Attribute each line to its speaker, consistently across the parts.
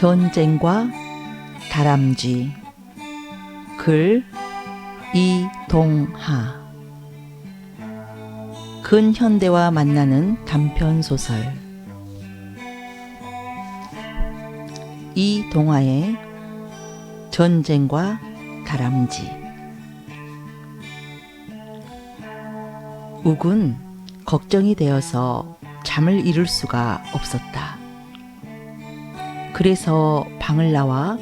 Speaker 1: 전쟁과 다람쥐. 글 이동하. 근현대와 만나는 단편소설. 이동하의 전쟁과 다람쥐. 욱은 걱정이 되어서 잠을 이룰 수가 없었다. 그래서 방을 나와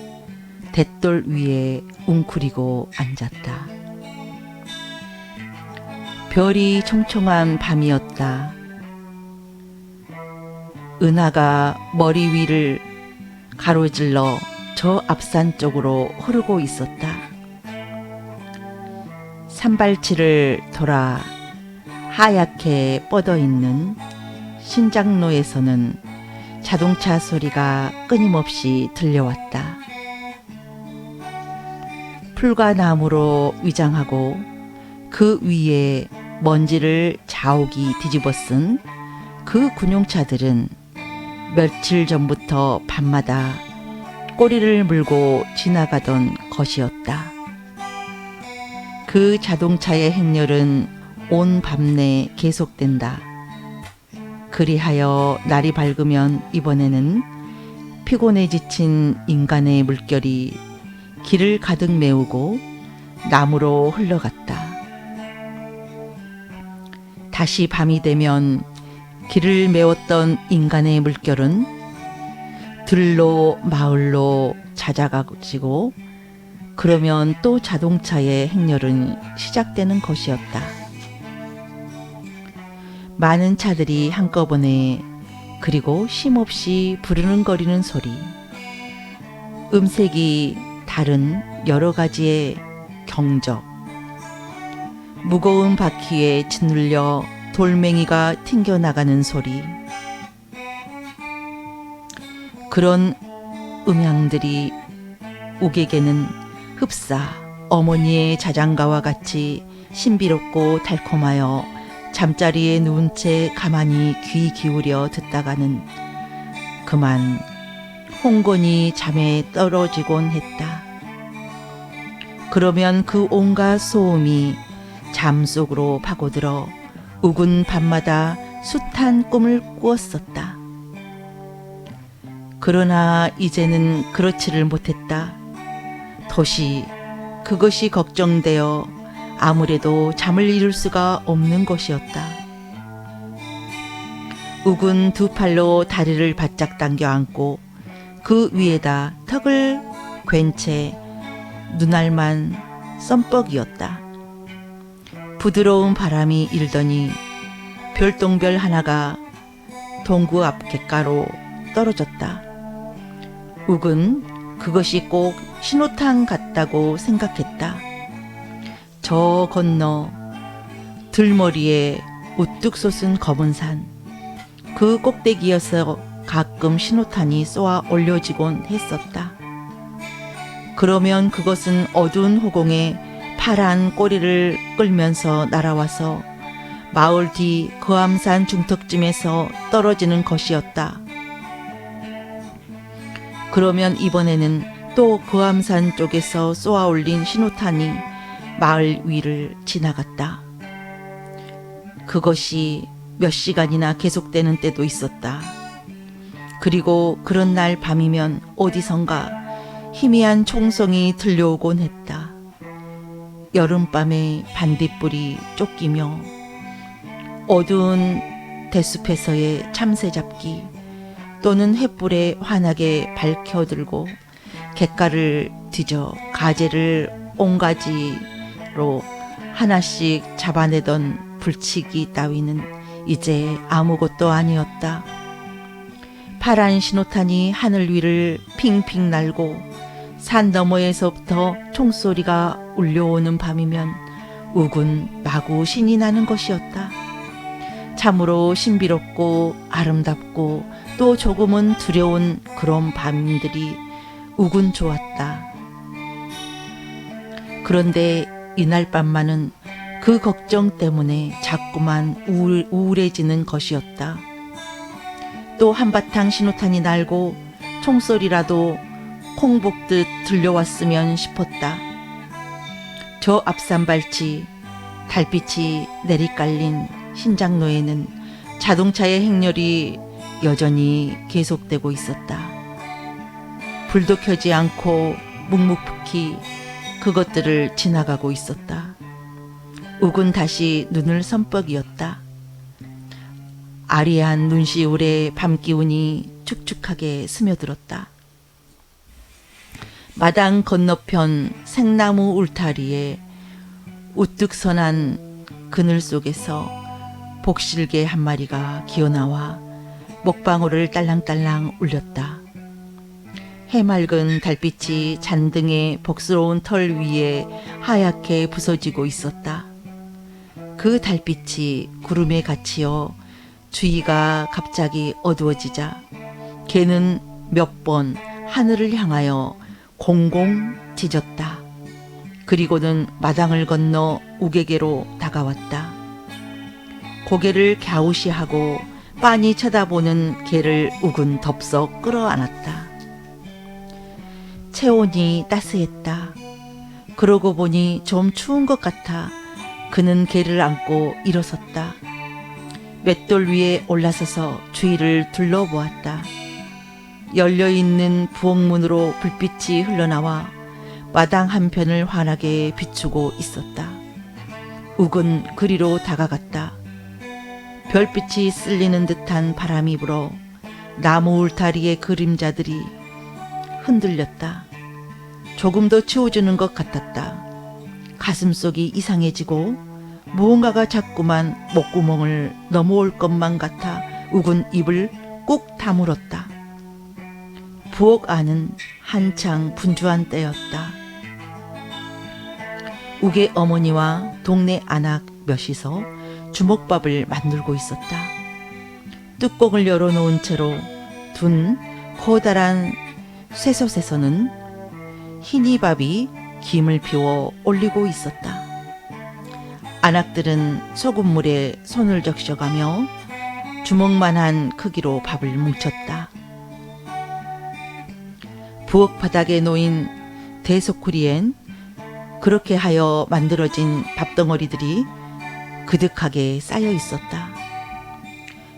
Speaker 1: 돛돌 위에 웅크리고 앉았다. 별이 총총한 밤이었다. 은하가 머리 위를 가로질러 저 앞산 쪽으로 흐르고 있었다. 산발치를 돌아 하얗게 뻗어있는 신장로에서는 자동차 소리가 끊임없이 들려왔다. 풀과 나무로 위장하고 그 위에 먼지를 자욱이 뒤집어 쓴 그 군용차들은 며칠 전부터 밤마다 꼬리를 물고 지나가던 것이었다. 그 자동차의 행렬은 온 밤 내 계속된다. 그리하여 날이 밝으면 이번에는 피곤해 지친 인간의 물결이 길을 가득 메우고 나무로 흘러갔다. 다시 밤이 되면 길을 메웠던 인간의 물결은 들로 마을로 잦아가지고 그러면 또 자동차의 행렬은 시작되는 것이었다. 많은 차들이 한꺼번에 그리고 쉼없이 부르는거리는 소리, 음색이 다른 여러 가지의 경적, 무거운 바퀴에 짓눌려 돌멩이가 튕겨나가는 소리, 그런 음향들이 욱에게는 흡사 어머니의 자장가와 같이 신비롭고 달콤하여 잠자리에 누운 채 가만히 귀 기울여 듣다가는 그만 홍건히 잠에 떨어지곤 했다. 그러면 그 온갖 소음이 잠 속으로 파고들어 욱은 밤마다 숱한 꿈을 꾸었었다. 그러나 이제는 그렇지를 못했다. 도시 그것이 걱정되어 아무래도 잠을 이룰 수가 없는 것이었다. 욱은 두 팔로 다리를 바짝 당겨 안고 그 위에다 턱을 괜 채 눈알만 썸뻑이었다. 부드러운 바람이 일더니 별똥별 하나가 동구 앞 갯가로 떨어졌다. 욱은 그것이 꼭 신호탄 같다고 생각했다. 저 건너 들머리에 우뚝 솟은 검은 산, 그 꼭대기에서 가끔 신호탄이 쏘아 올려지곤 했었다. 그러면 그것은 어두운 호공에 파란 꼬리를 끌면서 날아와서 마을 뒤 거암산 중턱쯤에서 떨어지는 것이었다. 그러면 이번에는 또 거암산 쪽에서 쏘아 올린 신호탄이 마을 위를 지나갔다. 그것이 몇 시간이나 계속되는 때도 있었다. 그리고 그런 날 밤이면 어디선가 희미한 총성이 들려오곤 했다. 여름밤에 반딧불이 쫓기며 어두운 대숲에서의 참새잡기 또는 횃불에 환하게 밝혀들고 갯가를 뒤져 가재를 온가지로 하나씩 잡아내던 불치기 따위는 이제 아무것도 아니었다. 파란 신호탄이 하늘 위를 핑핑 날고 산 너머에서부터 총소리가 울려오는 밤이면 욱은 마구 신이 나는 것이었다. 참으로 신비롭고 아름답고 또 조금은 두려운 그런 밤들이 욱은 좋았다. 그런데 이날 밤만은 그 걱정 때문에 자꾸만 우울해지는 것이었다. 또 한바탕 신호탄이 날고 총소리라도 콩복듯 들려왔으면 싶었다. 저 앞산발치 달빛이 내리깔린 신장로에는 자동차의 행렬이 여전히 계속되고 있었다. 불도 켜지 않고 묵묵히 그것들을 지나가고 있었다. 욱은 다시 눈을 선뻑이었다. 아리한 눈시울에 밤기운이 축축하게 스며들었다. 마당 건너편 생나무 울타리에 우뚝 선한 그늘 속에서 복실개 한 마리가 기어나와 목방울을 딸랑딸랑 울렸다. 해맑은 달빛이 잔등의 복스러운 털 위에 하얗게 부서지고 있었다. 그 달빛이 구름에 갇히어 주위가 갑자기 어두워지자 개는 몇 번 하늘을 향하여 공공 짖었다. 그리고는 마당을 건너 우개개로 다가왔다. 고개를 갸우시하고 빤히 쳐다보는 개를 욱은 덥석 끌어안았다. 체온이 따스했다. 그러고 보니 좀 추운 것 같아 그는 개를 안고 일어섰다. 맷돌 위에 올라서서 주위를 둘러보았다. 열려있는 부엌문으로 불빛이 흘러나와 마당 한편을 환하게 비추고 있었다. 욱은 그리로 다가갔다. 별빛이 쓸리는 듯한 바람이 불어 나무 울타리의 그림자들이 흔들렸다. 조금 더 치워주는 것 같았다. 가슴속이 이상해지고 무언가가 자꾸만 목구멍을 넘어올 것만 같아 욱은 입을 꾹 다물었다. 부엌 안은 한창 분주한 때였다. 욱의 어머니와 동네 아낙 몇이서 주먹밥을 만들고 있었다. 뚜껑을 열어놓은 채로 둔 커다란 쇠솥에서는 흰이밥이 김을 피워 올리고 있었다. 아낙들은 소금물에 손을 적셔가며 주먹만한 크기로 밥을 뭉쳤다. 부엌 바닥에 놓인 대소쿠리엔 그렇게 하여 만들어진 밥덩어리들이 그득하게 쌓여 있었다.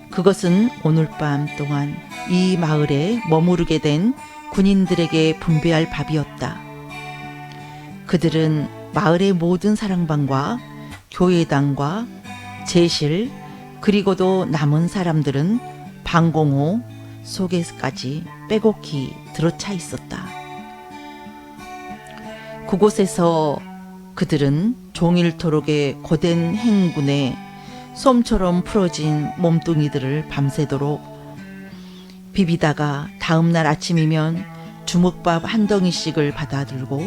Speaker 1: 그것은 오늘 밤 동안 이 마을에 머무르게 된 군인들에게 분배할 밥이었다. 그들은 마을의 모든 사랑방과 교회당과 제실 그리고도 남은 사람들은 방공호 속에까지 빼곡히 들어차 있었다. 그곳에서 그들은 종일토록의 고된 행군에 솜처럼 풀어진 몸뚱이들을 밤새도록 비비다가 다음날 아침이면 주먹밥 한 덩이씩을 받아들고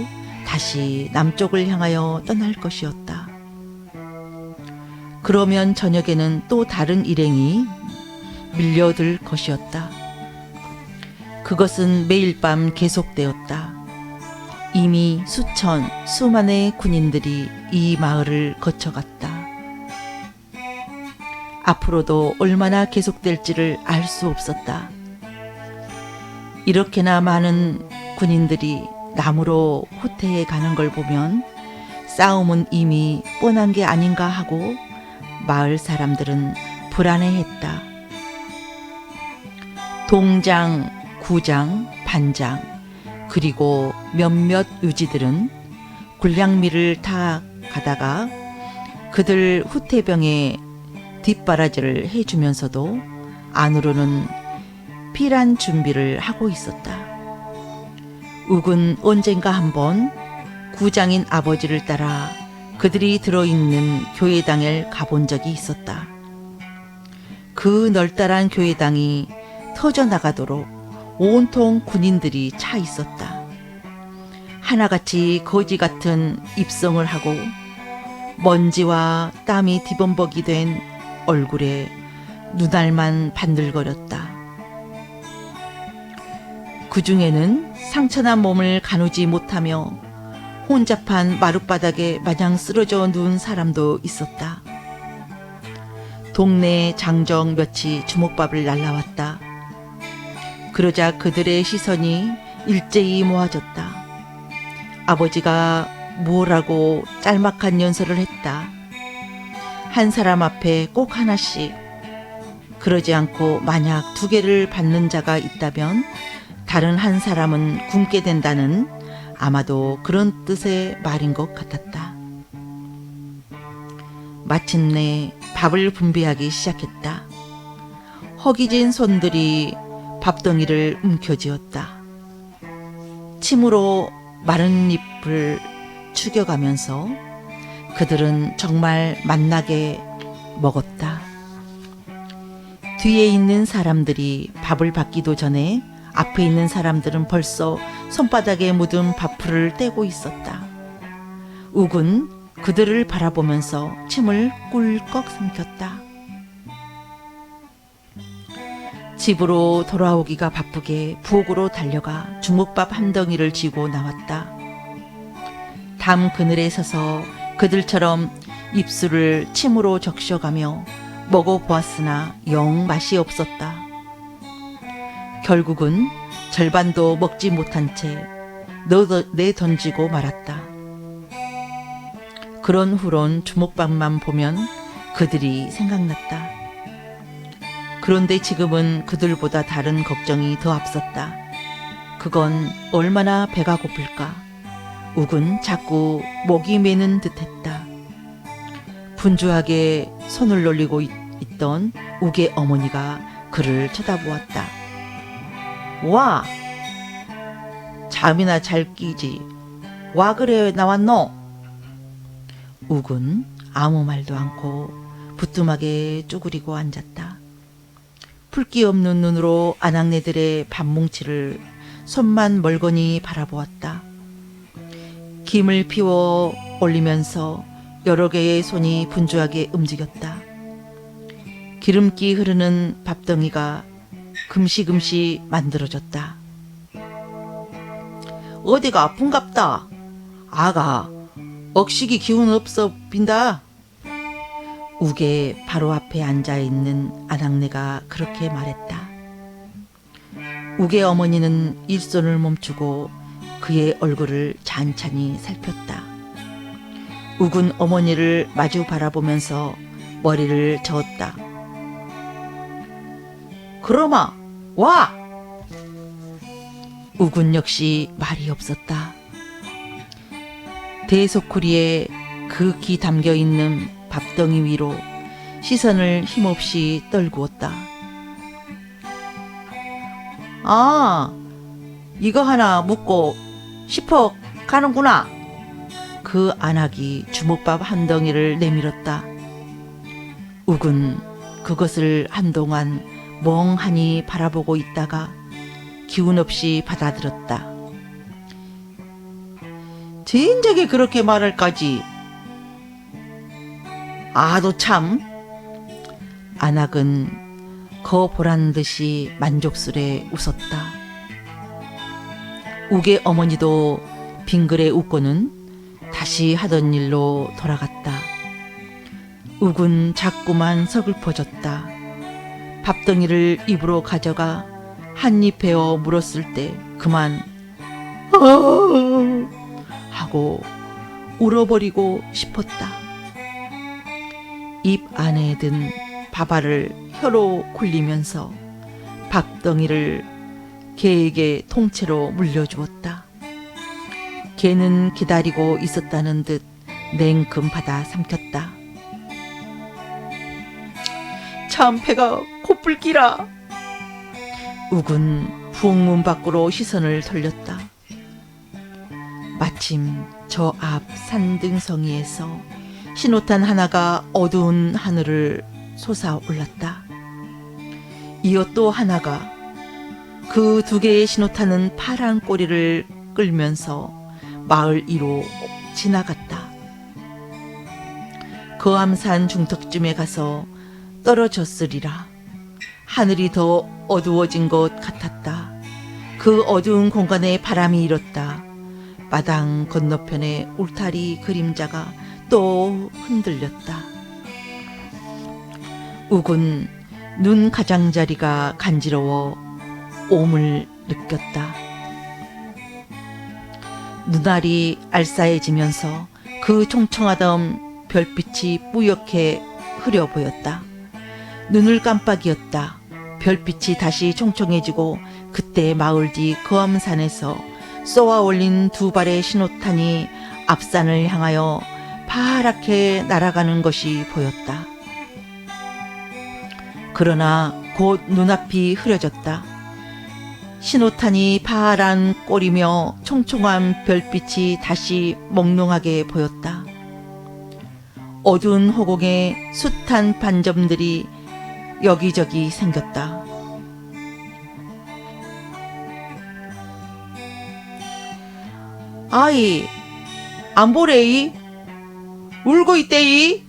Speaker 1: 다시 남쪽을 향하여 떠날 것이었다. 그러면 저녁에는 또 다른 일행이 밀려들 것이었다. 그것은 매일 밤 계속되었다. 이미 수만의 군인들이 이 마을을 거쳐갔다. 앞으로도 얼마나 계속될지를 알 수 없었다. 이렇게나 많은 군인들이 남으로 후퇴해 가는 걸 보면 싸움은 이미 뻔한 게 아닌가 하고 마을 사람들은 불안해했다. 동장, 구장, 반장 그리고 몇몇 유지들은 군량미를 타 가다가 그들 후퇴병에 뒷바라지를 해주면서도 안으로는 피란 준비를 하고 있었다. 욱은 언젠가 한번 구장인 아버지를 따라 그들이 들어있는 교회당에 가본 적이 있었다. 그 널따란 교회당이 터져나가도록 온통 군인들이 차 있었다. 하나같이 거지 같은 입성을 하고 먼지와 땀이 뒤범벅이 된 얼굴에 눈알만 반들거렸다. 그 중에는 상처난 몸을 가누지 못하며 혼잡한 마룻바닥에 마냥 쓰러져 누운 사람도 있었다. 동네 장정 몇이 주먹밥을 날라왔다. 그러자 그들의 시선이 일제히 모아졌다. 아버지가 뭐라고 짤막한 연설을 했다. 한 사람 앞에 꼭 하나씩. 그러지 않고 만약 2개를 받는 자가 있다면 다른 한 사람은 굶게 된다는 아마도 그런 뜻의 말인 것 같았다. 마침내 밥을 분배하기 시작했다. 허기진 손들이 밥덩이를 움켜쥐었다. 침으로 마른 잎을 축여가면서 그들은 정말 맛나게 먹었다. 뒤에 있는 사람들이 밥을 받기도 전에 앞에 있는 사람들은 벌써 손바닥에 묻은 밥풀을 떼고 있었다. 욱은 그들을 바라보면서 침을 꿀꺽 삼켰다. 집으로 돌아오기가 바쁘게 부엌으로 달려가 주먹밥 한 덩이를 쥐고 나왔다. 담 그늘에 서서 그들처럼 입술을 침으로 적셔가며 먹어보았으나 영 맛이 없었다. 결국은 절반도 먹지 못한 채 내던지고 말았다. 그런 후론 주먹밥만 보면 그들이 생각났다. 그런데 지금은 그들보다 다른 걱정이 더 앞섰다. 그건 얼마나 배가 고플까. 욱은 자꾸 목이 메는 듯했다. 분주하게 손을 놀리고 있던 욱의 어머니가 그를 쳐다보았다. 와! 잠이나 잘 끼지. 와 그래 나왔노? 욱은 아무 말도 않고 부뚜막에 쭈그리고 앉았다. 풀기 없는 눈으로 아낙네들의 밥뭉치를 손만 멀거니 바라보았다. 김을 피워 올리면서 여러 개의 손이 분주하게 움직였다. 기름기 흐르는 밥덩이가 금시금시 만들어졌다. 어디가 아픈갑다. 아가 억식이 기운 없어 빈다. 욱의 바로 앞에 앉아있는 아낙네가 그렇게 말했다. 욱의 어머니는 일손을 멈추고 그의 얼굴을 찬찬히 살폈다. 욱은 어머니를 마주 바라보면서 머리를 저었다. 그러마 와! 욱은 역시 말이 없었다. 대소쿠리에 극히 담겨있는 밥덩이 위로 시선을 힘없이 떨구었다. 아, 이거 하나 묻고 싶어 가는구나. 그 안악이 주먹밥 한 덩이를 내밀었다. 욱은 그것을 한동안 멍하니 바라보고 있다가 기운 없이 받아들었다. 진작에 그렇게 말할까지. 아도 참. 안악은 거 보란 듯이 만족스레 웃었다. 욱의 어머니도 빙그레 웃고는 다시 하던 일로 돌아갔다. 욱은 자꾸만 서글퍼졌다. 밥덩이를 입으로 가져가 한 입 베어 물었을 때 그만 하고 울어버리고 싶었다. 입 안에 든 밥알을 혀로 굴리면서 밥덩이를 개에게 통째로 물려주었다. 개는 기다리고 있었다는 듯 냉큼 받아 삼켰다. 참 배가 고플기라. 욱은 부엌문 밖으로 시선을 돌렸다. 마침 저 앞 산등성이에서 신호탄 하나가 어두운 하늘을 솟아올랐다. 이어 또 하나가 그 2개의 신호탄은 파란 꼬리를 끌면서 마을 위로 지나갔다. 거암산 중턱쯤에 가서 떨어졌으리라. 하늘이 더 어두워진 것 같았다. 그 어두운 공간에 바람이 일었다. 마당 건너편의 울타리 그림자가 또 흔들렸다. 욱은 눈 가장자리가 간지러워 오음을 느꼈다. 눈알이 알싸해지면서 그 총청하던 별빛이 뿌옇게 흐려 보였다. 눈을 깜빡이었다. 별빛이 다시 총총해지고 그때 마을 뒤 거암산에서 쏘아 올린 두 발의 신호탄이 앞산을 향하여 파랗게 날아가는 것이 보였다. 그러나 곧 눈앞이 흐려졌다. 신호탄이 파란 꼴이며 총총한 별빛이 다시 몽롱하게 보였다. 어두운 허공에 숱한 반점들이 여기저기 생겼다. 아이, 안 보래이? 울고 있대이?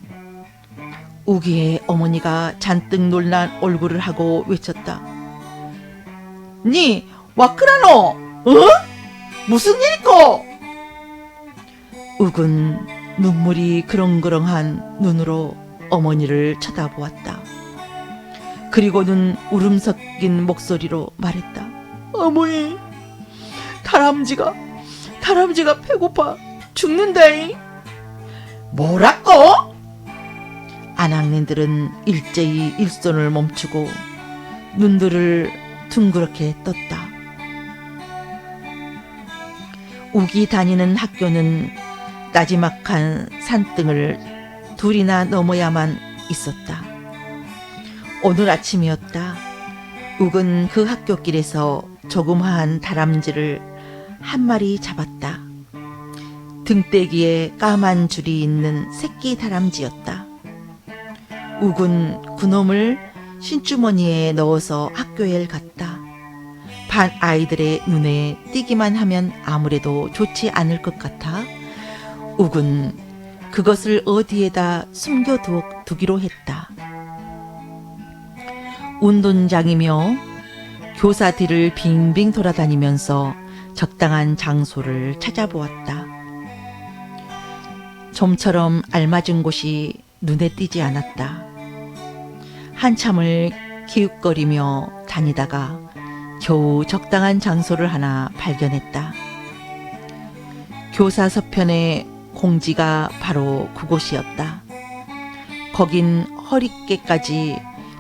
Speaker 1: 우기의 어머니가 잔뜩 놀란 얼굴을 하고 외쳤다. 니, 와크라노? 어? 무슨 일이꼬? 욱은 눈물이 그렁그렁한 눈으로 어머니를 쳐다보았다. 그리고는 울음 섞인 목소리로 말했다. 어머니, 다람쥐가 배고파 죽는다이. 뭐라고? 안악린들은 일제히 일손을 멈추고 눈들을 둥그렇게 떴다. 욱이 다니는 학교는 나지막한 산등을 둘이나 넘어야만 있었다. 오늘 아침이었다. 욱은 그 학교길에서 조그마한 다람쥐를 한 마리 잡았다. 등대기에 까만 줄이 있는 새끼 다람쥐였다. 욱은 그놈을 신주머니에 넣어서 학교에 갔다. 반 아이들의 눈에 띄기만 하면 아무래도 좋지 않을 것 같아 욱은 그것을 어디에다 숨겨두기로 했다. 운동장이며 교사 뒤를 빙빙 돌아다니면서 적당한 장소를 찾아보았다. 좀처럼 알맞은 곳이 눈에 띄지 않았다. 한참을 기웃거리며 다니다가 겨우 적당한 장소를 하나 발견했다. 교사 서편의 공지가 바로 그곳이었다. 거긴 허리깨까지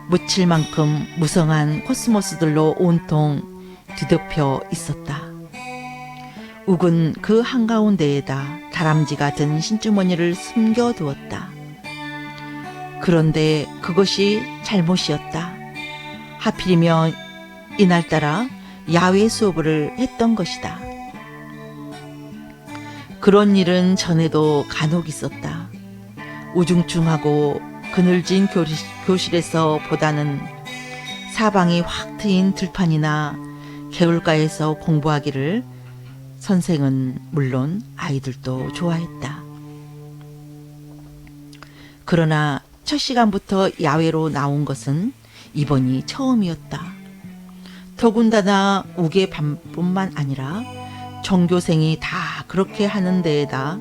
Speaker 1: 묻힐 만큼 무성한 코스모스들로 온통 뒤덮여 있었다. 욱은 그 한가운데에다 다람쥐가 든 신주머니를 숨겨두었다. 그런데 그것이 잘못이었다. 하필이면 이날따라 야외 수업을 했던 것이다. 그런 일은 전에도 간혹 있었다. 우중충하고 그늘진 교실에서 보다는 사방이 확 트인 들판이나 개울가에서 공부하기를 선생은 물론 아이들도 좋아했다. 그러나 첫 시간부터 야외로 나온 것은 이번이 처음이었다. 더군다나 욱의 반뿐만 아니라 전교생이 다 그렇게 하는 데에다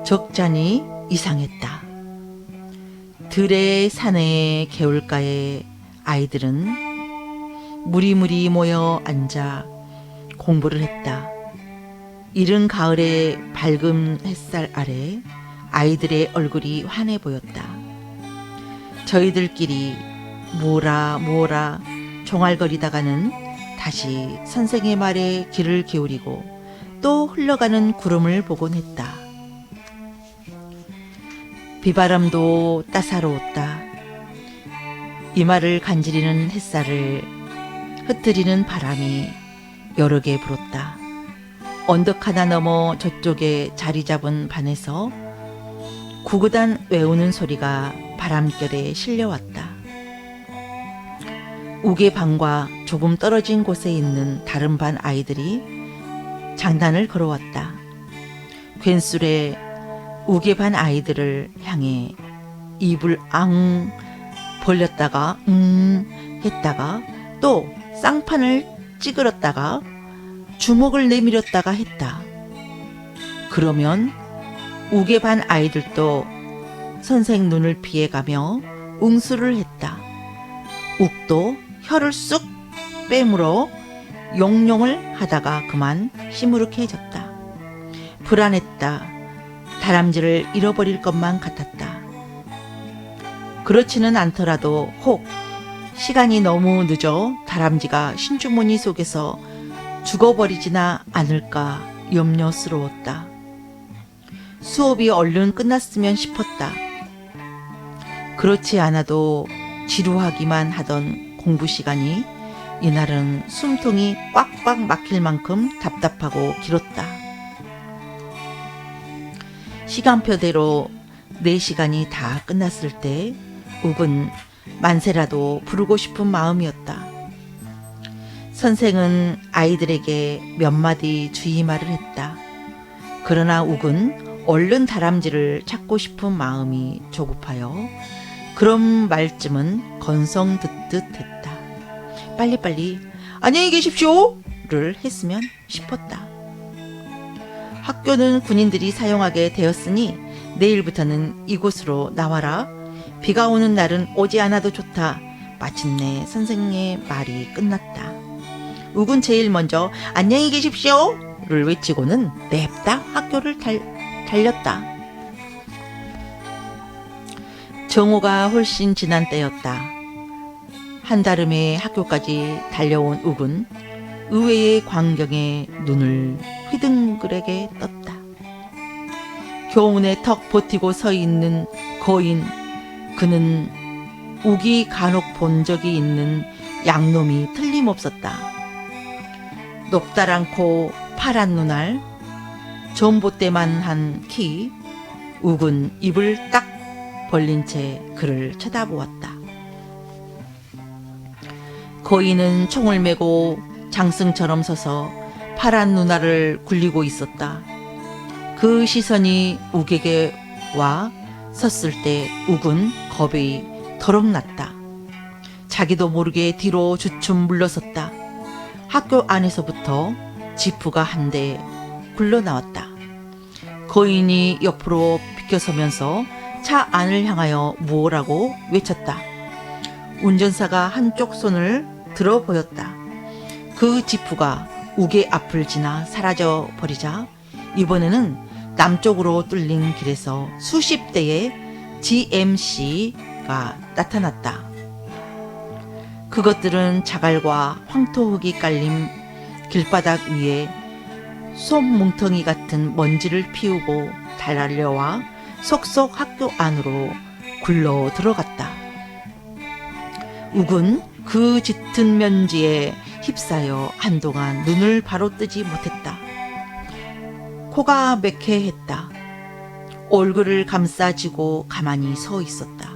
Speaker 1: 적잖이 이상했다. 들의 산의 개울가에 아이들은 무리무리 모여 앉아 공부를 했다. 이른 가을의 밝은 햇살 아래 아이들의 얼굴이 환해 보였다. 저희들끼리 뭐라 종알거리다가는 다시 선생의 말에 귀를 기울이고 또 흘러가는 구름을 보곤 했다. 비바람도 따사로웠다. 이마를 간지리는 햇살을 흩트리는 바람이 여러 개 불었다. 언덕 하나 넘어 저쪽에 자리 잡은 반에서 구구단 외우는 소리가 바람결에 실려왔다. 욱의 반과 조금 떨어진 곳에 있는 다른 반 아이들이 장난을 걸어왔다. 괜스레 욱의 반 아이들을 향해 입을 앙 벌렸다가 했다가 또 쌍판을 찌그렀다가 주먹을 내밀었다가 했다. 그러면 욱의 반 아이들도 선생 눈을 피해가며 웅수를 했다. 욱도 혀를 쑥 빼물어 용용을 하다가 그만 시무룩해졌다. 불안했다. 다람쥐를 잃어버릴 것만 같았다. 그렇지는 않더라도 혹 시간이 너무 늦어 다람쥐가 신주머니 속에서 죽어버리지나 않을까 염려스러웠다. 수업이 얼른 끝났으면 싶었다. 그렇지 않아도 지루하기만 하던 공부 시간이 이날은 숨통이 꽉꽉 막힐 만큼 답답하고 길었다. 시간표대로 4시간이 다 끝났을 때 욱은 만세라도 부르고 싶은 마음이었다. 선생은 아이들에게 몇 마디 주의 말을 했다. 그러나 욱은 얼른 다람쥐를 찾고 싶은 마음이 조급하여 그런 말쯤은 건성 듣듯 했다. 빨리빨리 안녕히 계십시오를 했으면 싶었다. 학교는 군인들이 사용하게 되었으니 내일부터는 이곳으로 나와라. 비가 오는 날은 오지 않아도 좋다. 마침내 선생의 말이 끝났다. 욱은 제일 먼저 안녕히 계십시오를 외치고는 냅다 학교를 달렸다. 정오가 훨씬 지난 때였다. 한달음에 학교까지 달려온 욱은 의외의 광경에 눈을 휘둥그레게 떴다. 교문에 턱 버티고 서 있는 거인, 그는 욱이 간혹 본 적이 있는 양놈이 틀림없었다. 높다란 코, 파란 눈알, 전봇대만한 키, 욱은 입을 딱 벌린 채 그를 쳐다보았다. 거인은 총을 메고 장승처럼 서서 파란 눈알을 굴리고 있었다. 그 시선이 욱에게 와 섰을 때 욱은 겁이 더럭 났다. 자기도 모르게 뒤로 주춤 물러섰다. 학교 안에서부터 지프가 한 대 굴러나왔다. 거인이 옆으로 비켜서면서 차 안을 향하여 뭐라고 외쳤다. 운전사가 한쪽 손을 들어 보였다. 그 지프가 욱의 앞을 지나 사라져 버리자 이번에는 남쪽으로 뚫린 길에서 수십 대의 GMC가 나타났다. 그것들은 자갈과 황토흙이 깔린 길바닥 위에 솜뭉텅이 같은 먼지를 피우고 달려와 속속 학교 안으로 굴러 들어갔다. 욱은 그 짙은 먼지에 휩싸여 한동안 눈을 바로 뜨지 못했다. 코가 매캐했다. 얼굴을 감싸쥐고 가만히 서 있었다.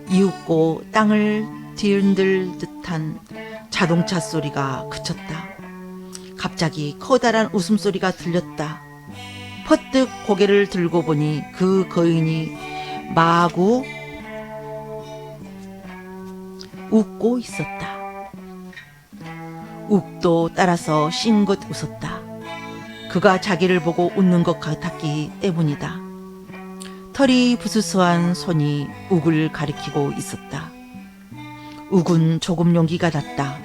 Speaker 1: 이윽고 땅을 뒤흔들 듯한 자동차 소리가 그쳤다. 갑자기 커다란 웃음소리가 들렸다. 퍼뜩 고개를 들고 보니 그 거인이 마구 웃고 있었다. 욱도 따라서 싱긋 웃었다. 그가 자기를 보고 웃는 것 같았기 때문이다. 털이 부스스한 손이 욱을 가리키고 있었다. 욱은 조금 용기가 났다.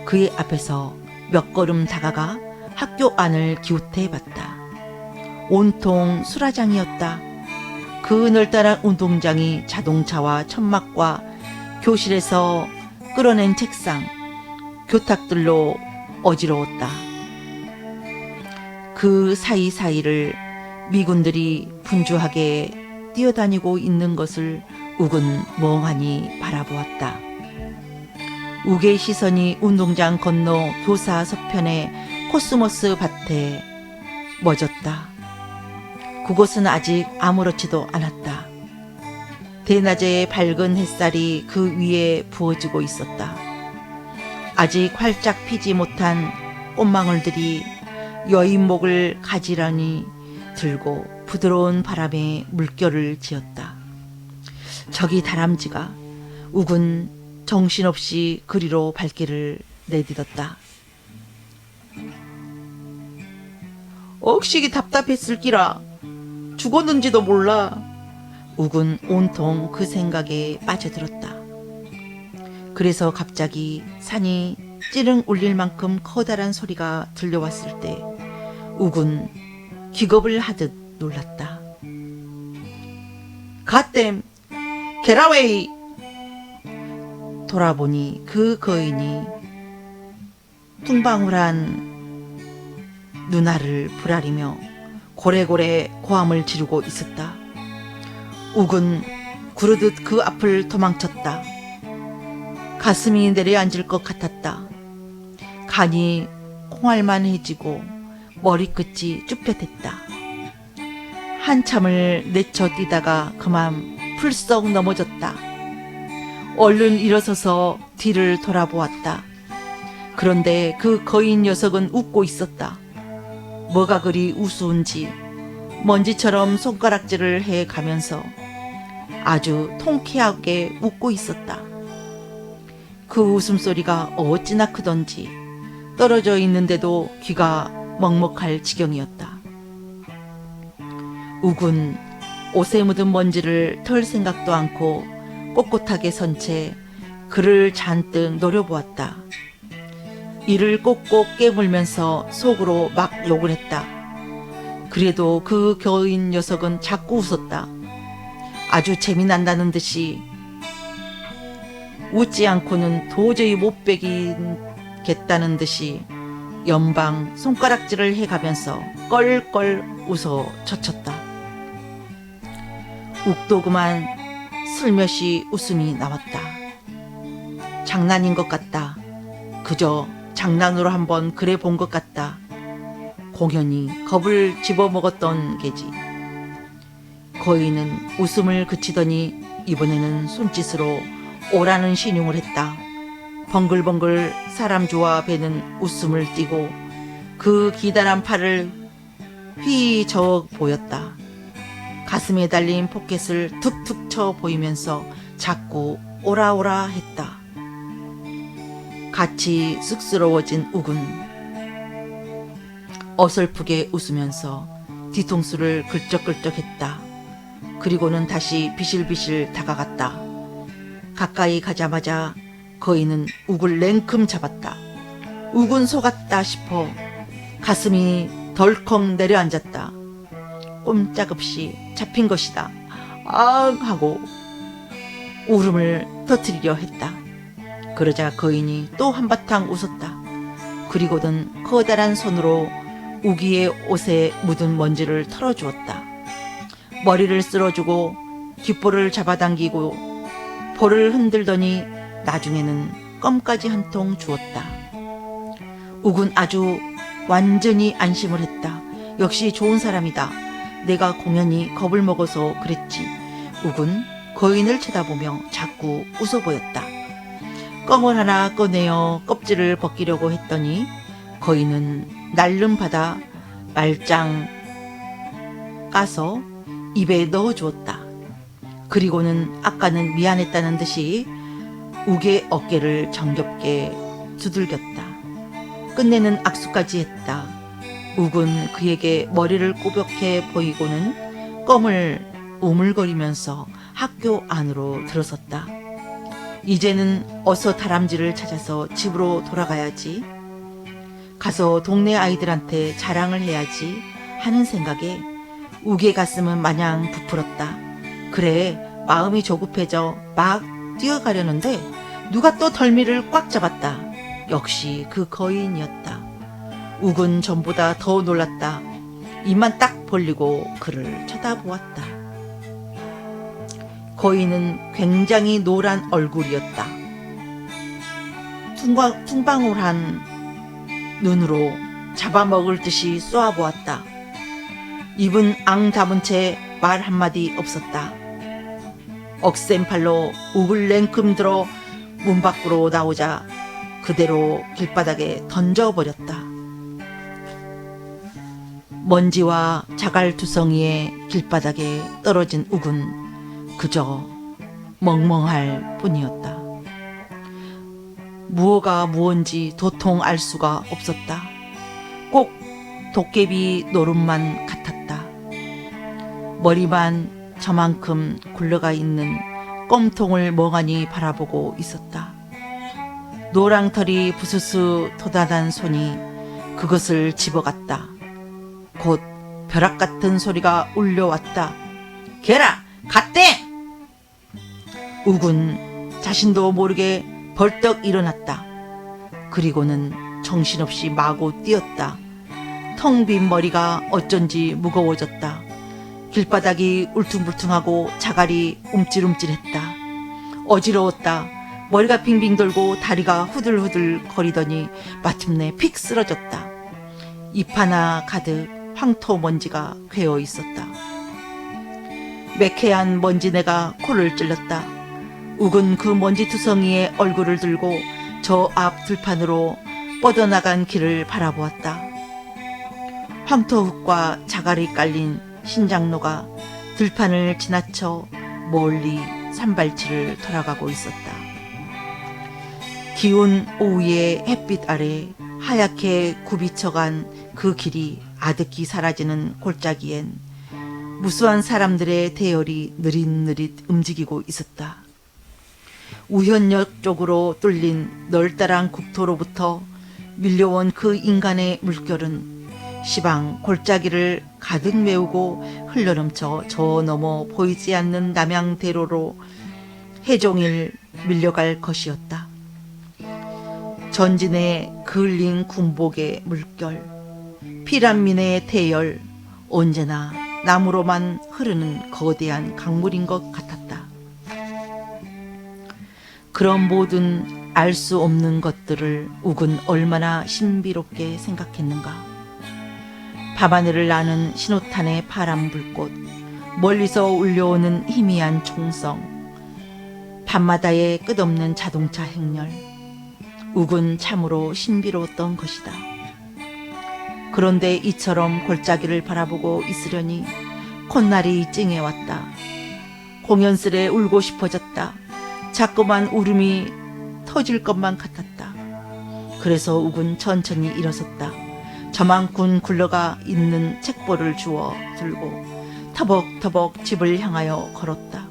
Speaker 1: 그의 앞에서 몇 걸음 다가가 학교 안을 기웃해 봤다. 온통 수라장이었다. 그 넓다란 운동장이 자동차와 천막과 교실에서 끌어낸 책상, 교탁들로 어지러웠다. 그 사이사이를 미군들이 분주하게 뛰어다니고 있는 것을 욱은 멍하니 바라보았다. 욱의 시선이 운동장 건너 교사 서편의 코스모스 밭에 멎었다. 그곳은 아직 아무렇지도 않았다. 대낮에 밝은 햇살이 그 위에 부어지고 있었다. 아직 활짝 피지 못한 꽃망울들이 여인목을 가지런히 들고 부드러운 바람에 물결을 지었다. 저기 다람쥐가. 욱은 정신없이 그리로 발길을 내딛었다. 억식이 답답했을기라. 죽었는지도 몰라. 욱은 온통 그 생각에 빠져들었다. 그래서 갑자기 산이 찌릉 울릴 만큼 커다란 소리가 들려왔을 때 욱은 기겁을 하듯 놀랐다. 갓댐 게라웨이! 돌아보니 그 거인이 퉁방울한 눈알을 부라리며 고래고래 고함을 지르고 있었다. 욱은 구르듯 그 앞을 도망쳤다. 가슴이 내려앉을 것 같았다. 간이 콩알만해지고 머리끝이 쭈뼛했다. 한참을 내쳐 뛰다가 그만 풀썩 넘어졌다. 얼른 일어서서 뒤를 돌아보았다. 그런데 그 거인 녀석은 웃고 있었다. 뭐가 그리 우스운지 먼지처럼 손가락질을 해 가면서 아주 통쾌하게 웃고 있었다. 그 웃음소리가 어찌나 크던지 떨어져 있는데도 귀가 먹먹할 지경이었다. 욱은 옷에 묻은 먼지를 털 생각도 않고 꼿꼿하게 선 채 그를 잔뜩 노려보았다. 이를 꼭꼭 깨물면서 속으로 막 욕을 했다. 그래도 그 거인 녀석은 자꾸 웃었다. 아주 재미난다는 듯이 웃지 않고는 도저히 못 베기겠다는 듯이 연방 손가락질을 해가면서 껄껄 웃어 젖혔다. 욱도 그만 슬며시 웃음이 나왔다. 장난인 것 같다. 그저 장난으로 한번 그래 본 것 같다. 공연히 겁을 집어먹었던 게지. 거인은 웃음을 그치더니 이번에는 손짓으로 오라는 신용을 했다. 벙글벙글 사람 좋아 배는 웃음을 띠고 그 기다란 팔을 휘저어 보였다. 가슴에 달린 포켓을 툭툭 쳐 보이면서 자꾸 오라오라 했다. 같이 쑥스러워진 욱은 어설프게 웃으면서 뒤통수를 긁적긁적했다. 그리고는 다시 비실비실 다가갔다. 가까이 가자마자 거인은 욱을 냉큼 잡았다. 욱은 속았다 싶어 가슴이 덜컥 내려앉았다. 꼼짝없이 잡힌 것이다. 아 하고 울음을 터뜨리려 했다. 그러자 거인이 또 한바탕 웃었다. 그리고는 커다란 손으로 우기의 옷에 묻은 먼지를 털어주었다. 머리를 쓸어주고 귓볼을 잡아당기고 볼을 흔들더니 나중에는 껌까지 한 통 주었다. 욱은 아주 완전히 안심을 했다. 역시 좋은 사람이다. 내가 공연히 겁을 먹어서 그랬지. 욱은 거인을 쳐다보며 자꾸 웃어 보였다. 껌을 하나 꺼내어 껍질을 벗기려고 했더니 거인은 날름받아 말짱 까서 입에 넣어주었다. 그리고는 아까는 미안했다는 듯이 욱의 어깨를 정겹게 두들겼다. 끝내는 악수까지 했다. 욱은 그에게 머리를 꼬벽해 보이고는 껌을 우물거리면서 학교 안으로 들어섰다. 이제는 어서 다람쥐를 찾아서 집으로 돌아가야지. 가서 동네 아이들한테 자랑을 해야지 하는 생각에 욱의 가슴은 마냥 부풀었다. 그래, 마음이 조급해져 막 뛰어가려는데 누가 또 덜미를 꽉 잡았다. 역시 그 거인이었다. 욱은 전보다 더 놀랐다. 입만 딱 벌리고 그를 쳐다보았다. 거인은 굉장히 노란 얼굴이었다. 퉁방울한 눈으로 잡아먹을 듯이 쏘아보았다. 입은 앙 다문 채 말 한마디 없었다. 억센 팔로 욱을 냉큼 들어 문 밖으로 나오자 그대로 길바닥에 던져버렸다. 먼지와 자갈투성이의 길바닥에 떨어진 욱은 그저 멍멍할 뿐이었다. 무엇가 무언지 도통 알 수가 없었다. 꼭 도깨비 노름만 같았다. 머리만 저만큼 굴러가 있는 껌통을 멍하니 바라보고 있었다. 노랑털이 부스스 돋아난 손이 그것을 집어갔다. 곧 벼락 같은 소리가 울려왔다. 개라! 갓대! 욱은 자신도 모르게 벌떡 일어났다. 그리고는 정신없이 마구 뛰었다. 텅 빈 머리가 어쩐지 무거워졌다. 길바닥이 울퉁불퉁하고 자갈이 움찔움찔했다. 어지러웠다. 머리가 빙빙 돌고 다리가 후들후들 거리더니 마침내 픽 쓰러졌다. 입 하나 가득 황토 먼지가 괴어 있었다. 매캐한 먼지내가 코를 찔렀다. 욱은 그 먼지투성이에 얼굴을 들고 저 앞 들판으로 뻗어나간 길을 바라보았다. 황토흙과 자갈이 깔린 신장로가 들판을 지나쳐 멀리 산발치를 돌아가고 있었다. 기운 오후의 햇빛 아래 하얗게 굽이쳐간 그 길이 아득히 사라지는 골짜기엔 무수한 사람들의 대열이 느릿느릿 움직이고 있었다. 우현역 쪽으로 뚫린 널따란 국토로부터 밀려온 그 인간의 물결은 시방 골짜기를 가득 메우고 흘러넘쳐 저 너머 보이지 않는 남양대로로 해종일 밀려갈 것이었다. 전진의 그을린 군복의 물결, 피란민의 대열, 언제나 나무로만 흐르는 거대한 강물인 것 같았다. 그런 모든 알 수 없는 것들을 욱은 얼마나 신비롭게 생각했는가. 밤하늘을 나는 신호탄의 파란 불꽃, 멀리서 울려오는 희미한 총성, 밤마다의 끝없는 자동차 행렬, 욱은 참으로 신비로웠던 것이다. 그런데 이처럼 골짜기를 바라보고 있으려니 콧날이 찡해왔다. 공연스레 울고 싶어졌다. 자꾸만 울음이 터질 것만 같았다. 그래서 욱은 천천히 일어섰다. 저만큼 굴러가 있는 책보를 주워 들고 터벅터벅 집을 향하여 걸었다.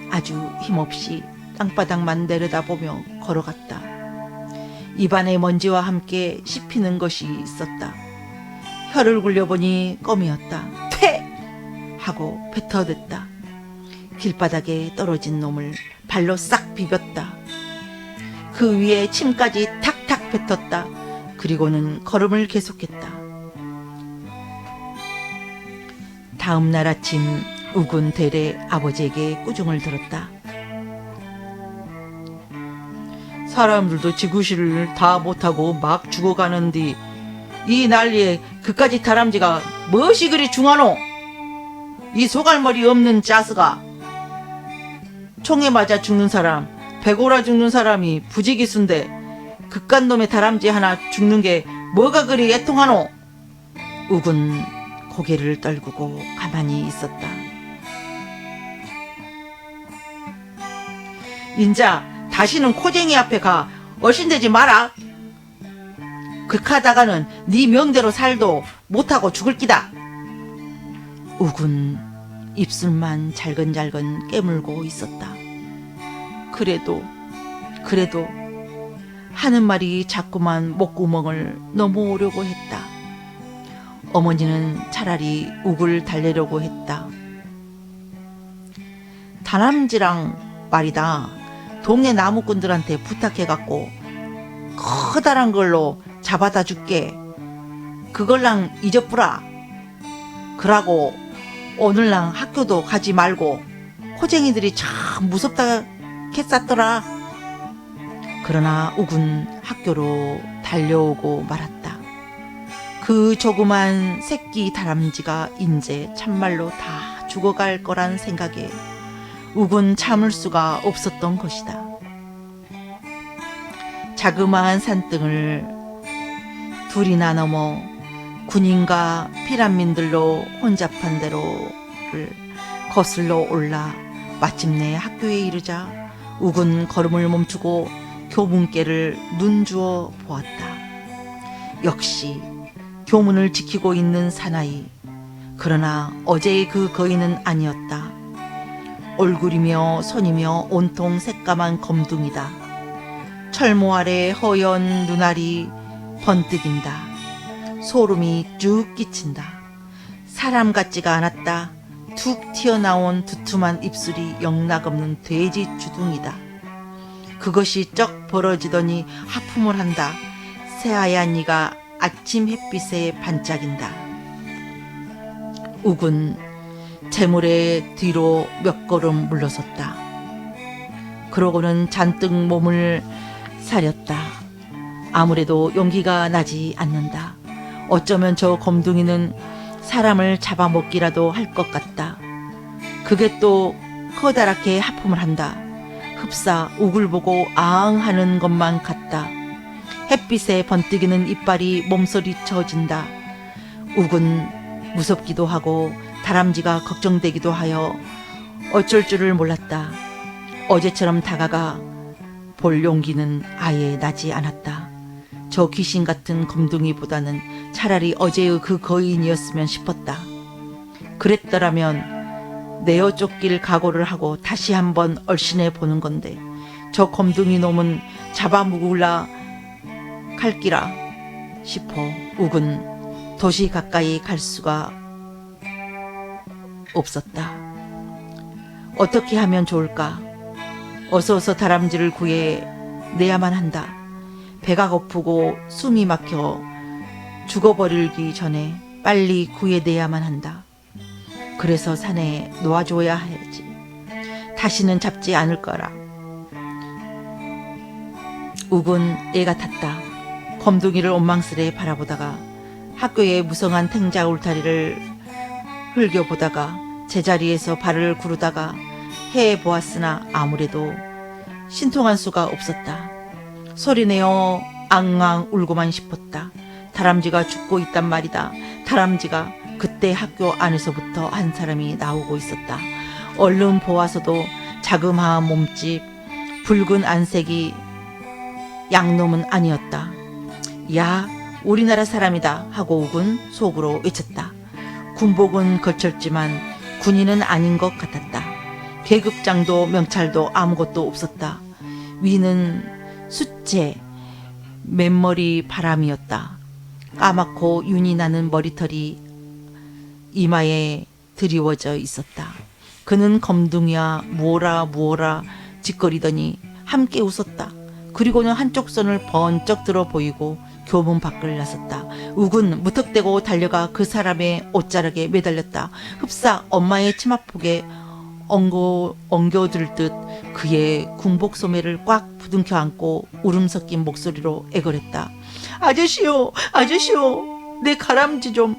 Speaker 1: 아주 힘없이 땅바닥만 내려다보며 걸어갔다. 입안에 먼지와 함께 씹히는 것이 있었다. 혀를 굴려보니 껌이었다. 퇴! 하고 뱉어댔다. 길바닥에 떨어진 놈을 발로 싹 비볐다. 그 위에 침까지 탁탁 뱉었다. 그리고는 걸음을 계속했다. 다음 날 아침 욱은 대래 아버지에게 꾸중을 들었다. 사람들도 지구실을 다 못하고 막 죽어가는디 이 난리에 그까지 다람쥐가 무엇이 그리 중하노? 이 소갈머리 없는 짜스가. 총에 맞아 죽는 사람, 배고라 죽는 사람이 부지기수인데 그깟 놈의 다람쥐 하나 죽는 게 뭐가 그리 애통하노? 욱은 고개를 떨구고 가만히 있었다. 인자 다시는 코쟁이 앞에 가 얼씬대지 마라. 극하다가는 네 명대로 살도 못하고 죽을 끼다. 욱은 입술만 잘근잘근 깨물고 있었다. 그래도 하는 말이 자꾸만 목구멍을 넘어오려고 했다. 어머니는 차라리 욱을 달래려고 했다. 다람쥐랑 말이다. 동네 나무꾼들한테 부탁해갖고 커다란 걸로 잡아다 줄게. 그걸랑 잊어뿌라. 그러고 오늘랑 학교도 가지 말고. 코쟁이들이 참 무섭다 했었더라. 그러나 욱은 학교로 달려오고 말았다. 그 조그만 새끼 다람쥐가 인제 참말로 다 죽어갈 거란 생각에 욱은 참을 수가 없었던 것이다. 자그마한 산등을 둘이나 넘어 군인과 피란민들로 혼잡한 대로를 거슬러 올라 마침내 학교에 이르자 욱은 걸음을 멈추고 교문께를 눈주어 보았다. 역시 교문을 지키고 있는 사나이, 그러나 어제의 그 거인은 아니었다. 얼굴이며 손이며 온통 새까만 검둥이다. 철모 아래 허연 눈알이 번뜩인다. 소름이 쭉 끼친다. 사람 같지가 않았다. 툭 튀어나온 두툼한 입술이 영락없는 돼지 주둥이다. 그것이 쩍 벌어지더니 하품을 한다. 새하얀 이가 아침 햇빛에 반짝인다. 욱은 재물의 뒤로 몇 걸음 물러섰다. 그러고는 잔뜩 몸을 사렸다. 아무래도 용기가 나지 않는다. 어쩌면 저 검둥이는 사람을 잡아먹기라도 할 것 같다. 그게 또 커다랗게 하품을 한다. 흡사 욱을 보고 아앙 하는 것만 같다. 햇빛에 번뜩이는 이빨이 몸서리쳐진다. 욱은 무섭기도 하고 다람쥐가 걱정되기도 하여 어쩔 줄을 몰랐다. 어제처럼 다가가 볼 용기는 아예 나지 않았다. 저 귀신 같은 검둥이보다는 차라리 어제의 그 거인이었으면 싶었다. 그랬더라면 내어 쫓길 각오를 하고 다시 한번 얼씬해 보는 건데 저 검둥이 놈은 잡아먹을라 갈기라 싶어 욱은 도시 가까이 갈 수가 없었다. 어떻게 하면 좋을까? 어서 다람쥐를 구해 내야만 한다. 배가 고프고 숨이 막혀 죽어버리기 전에 빨리 구해내야만 한다. 그래서 산에 놓아줘야 하지. 다시는 잡지 않을 거라. 욱은 애가 탔다. 검둥이를 원망스레 바라보다가 학교의 무성한 탱자 울타리를 흘겨보다가 제자리에서 발을 구르다가 해보았으나 아무래도 신통할 수가 없었다. 소리내어 앙앙 울고만 싶었다. 다람쥐가 죽고 있단 말이다. 다람쥐가 그때 학교 안에서부터 한 사람이 나오고 있었다. 얼른 보아서도 자그마한 몸집, 붉은 안색이 양놈은 아니었다. 야, 우리나라 사람이다 하고 욱은 속으로 외쳤다. 군복은 걸쳤지만 군인은 아닌 것 같았다. 계급장도 명찰도 아무것도 없었다. 위는 수채, 맨머리 바람이었다. 까맣고 윤이 나는 머리털이 이마에 드리워져 있었다. 그는 검둥이야 무어라 짓거리더니 함께 웃었다. 그리고는 한쪽 손을 번쩍 들어 보이고 교문 밖을 나섰다. 욱은 무턱대고 달려가 그 사람의 옷자락에 매달렸다. 흡사 엄마의 치마폭에 엉겨들 듯 그의 군복 소매를 꽉 부둥켜 안고 울음 섞인 목소리로 애걸했다. 아저씨요, 내 가람쥐 좀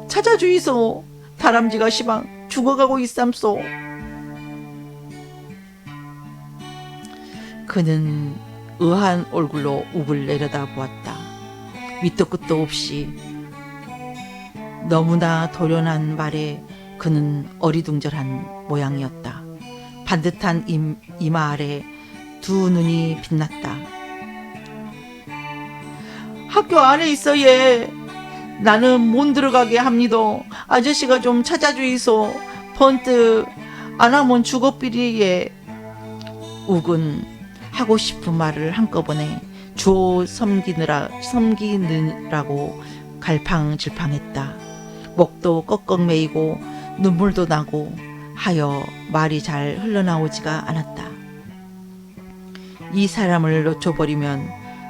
Speaker 1: 찾아주이소. 다람쥐가 시방 죽어가고 있삼소. 그는 의한 얼굴로 욱을 내려다보았다. 밑도 끝도 없이 너무나 도련한 말에 그는 어리둥절한 모양이었다. 반듯한 이마 아래 두 눈이 빛났다. 학교 안에 있어 얘. 나는 못 들어가게 합니다. 아저씨가 좀 찾아주이소. 번뜩 안 하면 죽어삐리 얘. 욱은 하고 싶은 말을 한꺼번에 주워 섬기느라고 갈팡질팡했다. 목도 꺽꺽 메이고 눈물도 나고 하여 말이 잘 흘러나오지가 않았다. 이 사람을 놓쳐버리면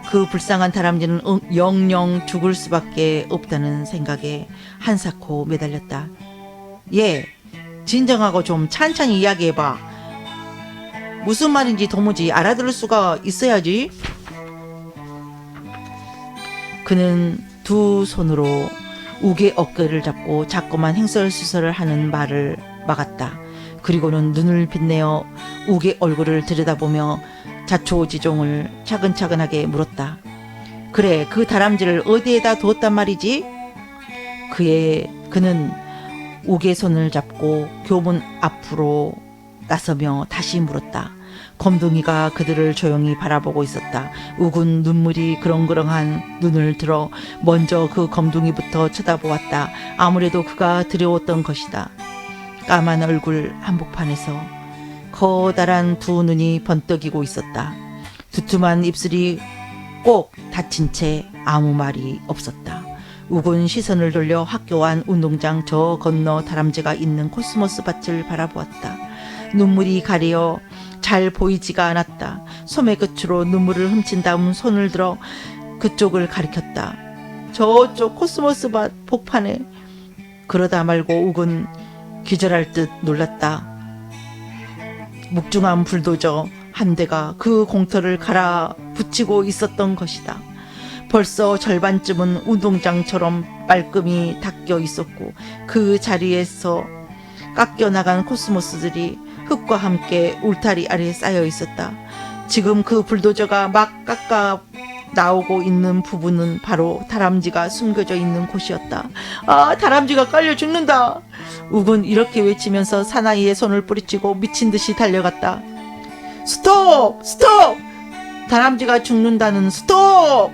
Speaker 1: 그 불쌍한 다람쥐는 영영 죽을 수밖에 없다는 생각에 한사코 매달렸다. 예, 진정하고 좀 찬찬히 이야기해봐. 무슨 말인지 도무지 알아들을 수가 있어야지. 그는 두 손으로 욱의 어깨를 잡고 자꾸만 횡설수설을 하는 말을 막았다. 그리고는 눈을 빛내어 욱의 얼굴을 들여다보며 자초지종을 차근차근하게 물었다. 그래, 그 다람쥐를 어디에다 두었단 말이지? 그는 욱의 손을 잡고 교문 앞으로 나서며 다시 물었다. 검둥이가 그들을 조용히 바라보고 있었다. 우군 눈물이 그렁그렁한 눈을 들어 먼저 그 검둥이부터 쳐다보았다. 아무래도 그가 두려웠던 것이다. 까만 얼굴 한복판에서 커다란 두 눈이 번뜩이고 있었다. 두툼한 입술이 꼭 닫힌 채 아무 말이 없었다. 우군 시선을 돌려 학교 안 운동장 저 건너 다람쥐가 있는 코스모스 밭을 바라보았다. 눈물이 가려 잘 보이지가 않았다. 소매 끝으로 눈물을 훔친 다음 손을 들어 그쪽을 가리켰다. 저쪽 코스모스 밭 복판에. 그러다 말고 우군 기절할 듯 놀랐다. 묵중한 불도저 한 대가 그 공터를 갈아 붙이고 있었던 것이다. 벌써 절반쯤은 운동장처럼 말끔히 닦여 있었고 그 자리에서 깎여 나간 코스모스들이 흙과 함께 울타리 아래에 쌓여 있었다. 지금 그 불도저가 막 깎아 나오고 있는 부분은 바로 다람쥐가 숨겨져 있는 곳이었다. 아, 다람쥐가 깔려 죽는다. 우군 이렇게 외치면서 사나이의 손을 뿌리치고 미친 듯이 달려갔다. 스톱! 스톱! 다람쥐가 죽는다는 스톱!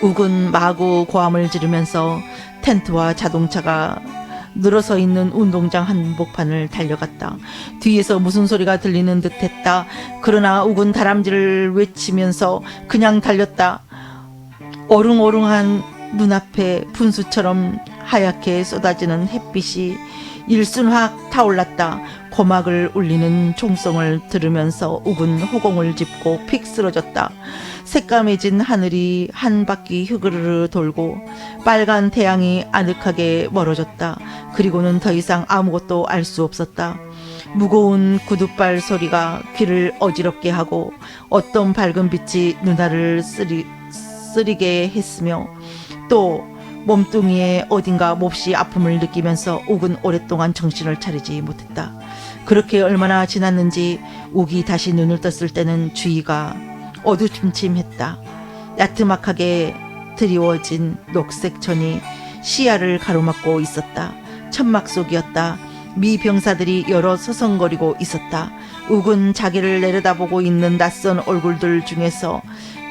Speaker 1: 우군 마구 고함을 지르면서 텐트와 자동차가 늘어서 있는 운동장 한복판을 달려갔다. 뒤에서 무슨 소리가 들리는 듯 했다. 그러나 우군 다람쥐를 외치면서 그냥 달렸다. 어릉어릉한 눈앞에 분수처럼 하얗게 쏟아지는 햇빛이 일순확 타올랐다. 고막을 울리는 총성을 들으면서 우군 호공을 짚고 픽 쓰러졌다. 새까매진 하늘이 한 바퀴 흐르르 돌고 빨간 태양이 아늑하게 멀어졌다. 그리고는 더 이상 아무것도 알 수 없었다. 무거운 구둣발 소리가 귀를 어지럽게 하고 어떤 밝은 빛이 눈알을 쓰리게 했으며 또 몸뚱이에 어딘가 몹시 아픔을 느끼면서 욱은 오랫동안 정신을 차리지 못했다. 그렇게 얼마나 지났는지 욱이 다시 눈을 떴을 때는 주위가 어두침침했다. 야트막하게 드리워진 녹색천이 시야를 가로막고 있었다. 천막 속이었다. 미 병사들이 여러 서성거리고 있었다. 욱은 자기를 내려다보고 있는 낯선 얼굴들 중에서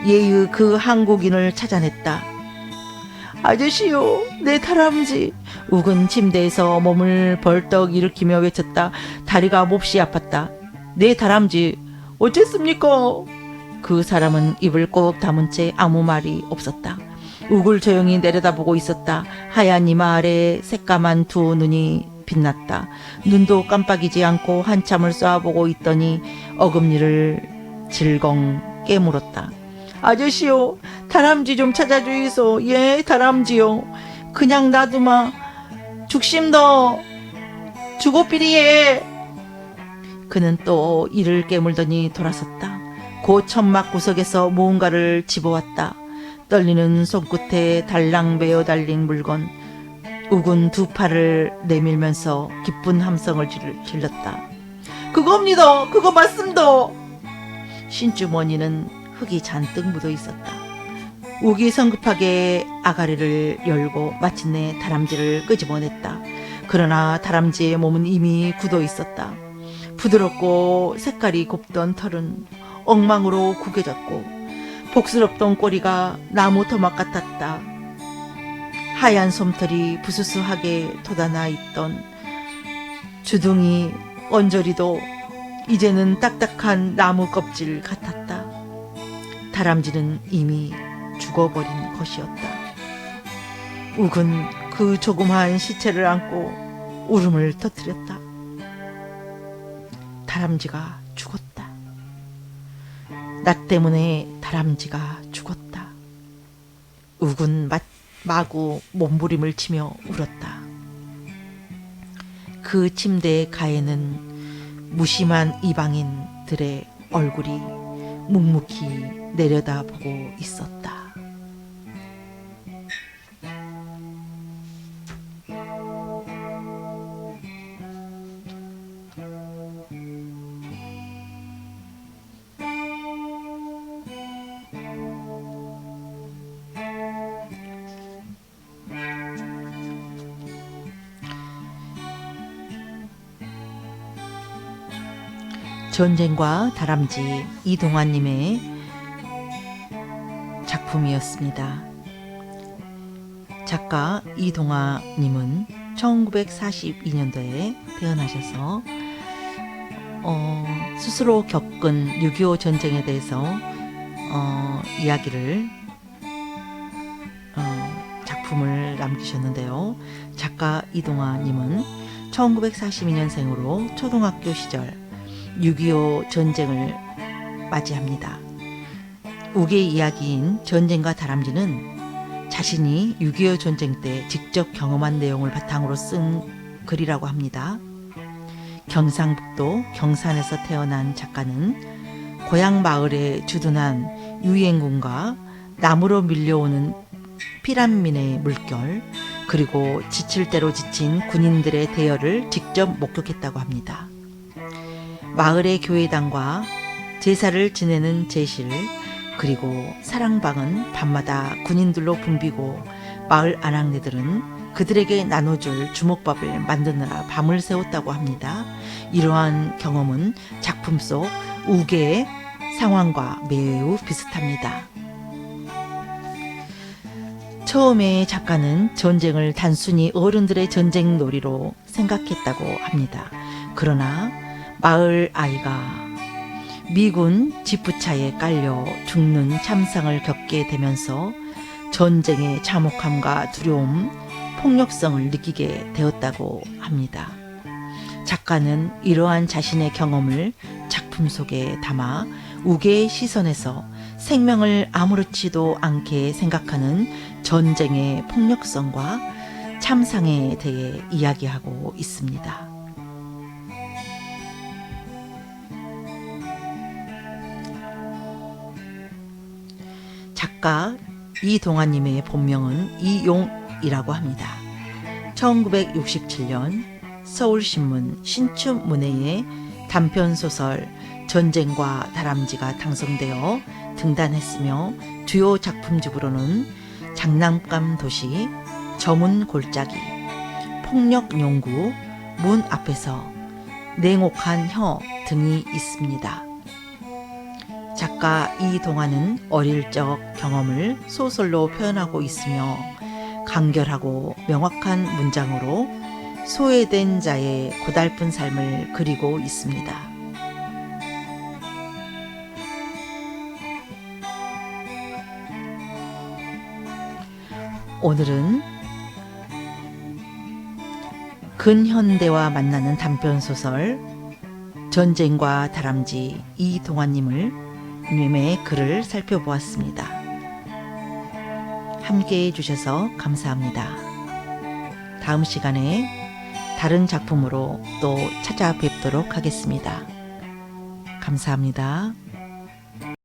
Speaker 1: 예의 그 한국인을 찾아냈다. 아저씨요, 내 다람쥐. 욱은 침대에서 몸을 벌떡 일으키며 외쳤다. 다리가 몹시 아팠다. 내 다람쥐 어쨌습니까? 그 사람은 입을 꼭 다문 채 아무 말이 없었다. 욱을 조용히 내려다보고 있었다. 하얀 이마 아래 새까만 두 눈이 빛났다. 눈도 깜빡이지 않고 한참을 쏘아보고 있더니 어금니를 질겅 깨물었다. 아저씨요, 다람쥐 좀 찾아주이소. 예, 다람쥐요. 그냥 놔두마 죽심더 주고삐리에. 그는 또 이를 깨물더니 돌아섰다. 그 천막 구석에서 무언가를 집어왔다. 떨리는 손끝에 달랑 베어 달린 물건. 욱은 두 팔을 내밀면서 기쁜 함성을 질렀다. 그겁니다. 그거 맞습니다. 신주머니는 흙이 잔뜩 묻어 있었다. 욱이 성급하게 아가리를 열고 마침내 다람쥐를 끄집어냈다. 그러나 다람쥐의 몸은 이미 굳어 있었다. 부드럽고 색깔이 곱던 털은 엉망으로 구겨졌고 복스럽던 꼬리가 나무 토막 같았다. 하얀 솜털이 부스스하게 돋아나 있던 주둥이 언저리도 이제는 딱딱한 나무 껍질 같았다. 다람쥐는 이미 죽어버린 것이었다. 욱은 그 조그마한 시체를 안고 울음을 터뜨렸다. 다람쥐가 죽었다. 나 때문에 다람쥐가 죽었다. 욱은 마구 몸부림을 치며 울었다. 그 침대의 가에는 무심한 이방인들의 얼굴이 묵묵히 내려다보고 있었다. 전쟁과 다람쥐 이동환님의 작품이었습니다. 작가 이동환님은 1942년도에 태어나셔서 스스로 겪은 6.25 전쟁에 대해서 이야기를 작품을 남기셨는데요. 작가 이동환님은 1942년생으로 초등학교 시절 6.25 전쟁을 맞이합니다. 우기의 이야기인 전쟁과 다람쥐는 자신이 6.25 전쟁 때 직접 경험한 내용을 바탕으로 쓴 글이라고 합니다. 경상북도 경산에서 태어난 작가는 고향 마을에 주둔한 유엔군과 나무로 밀려오는 피란민의 물결, 그리고 지칠 대로 지친 군인들의 대열을 직접 목격했다고 합니다. 마을의 교회당과 제사를 지내는 제실, 그리고 사랑방은 밤마다 군인들로 붐비고 마을 아낙네들은 그들에게 나눠줄 주먹밥을 만드느라 밤을 새웠다고 합니다. 이러한 경험은 작품 속 우계의 상황과 매우 비슷합니다. 처음에 작가는 전쟁을 단순히 어른들의 전쟁 놀이로 생각했다고 합니다. 그러나 마을 아이가 미군 지프차에 깔려 죽는 참상을 겪게 되면서 전쟁의 참혹함과 두려움, 폭력성을 느끼게 되었다고 합니다. 작가는 이러한 자신의 경험을 작품 속에 담아 우계의 시선에서 생명을 아무렇지도 않게 생각하는 전쟁의 폭력성과 참상에 대해 이야기하고 있습니다. 작가 이동환님의 본명은 이용이라고 합니다. 1967년 서울신문 신춘문예에 단편소설 전쟁과 다람쥐가 당선되어 등단했으며 주요 작품집으로는 장난감 도시, 저문 골짜기, 폭력용구, 문 앞에서, 냉혹한 혀 등이 있습니다. 작가 이동환은 어릴 적 경험을 소설로 표현하고 있으며 간결하고 명확한 문장으로 소외된 자의 고달픈 삶을 그리고 있습니다. 오늘은 근현대와 만나는 단편소설 전쟁과 다람쥐 이동환님의 글을 살펴보았습니다. 함께해 주셔서 감사합니다. 다음 시간에 다른 작품으로 또 찾아뵙도록 하겠습니다. 감사합니다.